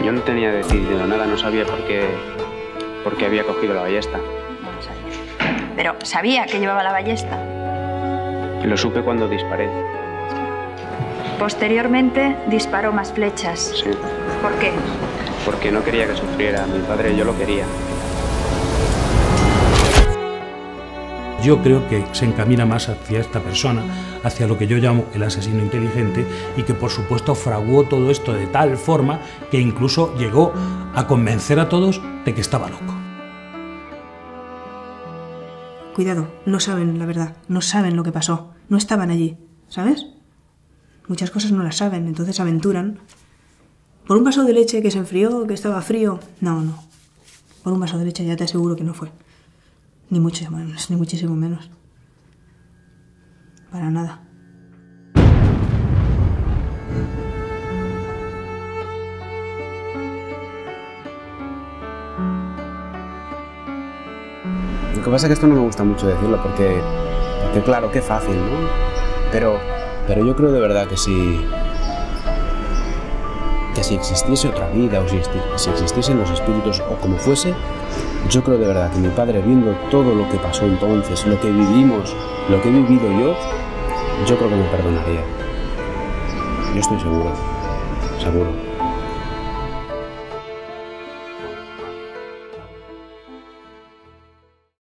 Yo no tenía decidido nada, no sabía por qué había cogido la ballesta. No lo sabía. Pero sabía que llevaba la ballesta. Lo supe cuando disparé. Posteriormente disparó más flechas. Sí. ¿Por qué? Porque no quería que sufriera. Mi padre, yo lo quería. Yo creo que se encamina más hacia esta persona, hacia lo que yo llamo el asesino inteligente, y que por supuesto fraguó todo esto de tal forma que incluso llegó a convencer a todos de que estaba loco. Cuidado, no saben la verdad, no saben lo que pasó, no estaban allí, ¿sabes? Muchas cosas no las saben, entonces aventuran. Por un vaso de leche que se enfrió, que estaba frío, no. Por un vaso de leche ya te aseguro que no fue. Ni mucho menos, ni muchísimo menos. Para nada. Lo que pasa es que esto no me gusta mucho decirlo porque claro, qué fácil, ¿no? Pero yo creo de verdad que si existiese otra vida o si existiesen los espíritus o como fuese, yo creo de verdad que mi padre, viendo todo lo que pasó entonces, lo que vivimos, lo que he vivido yo creo que me perdonaría. Yo estoy seguro, seguro.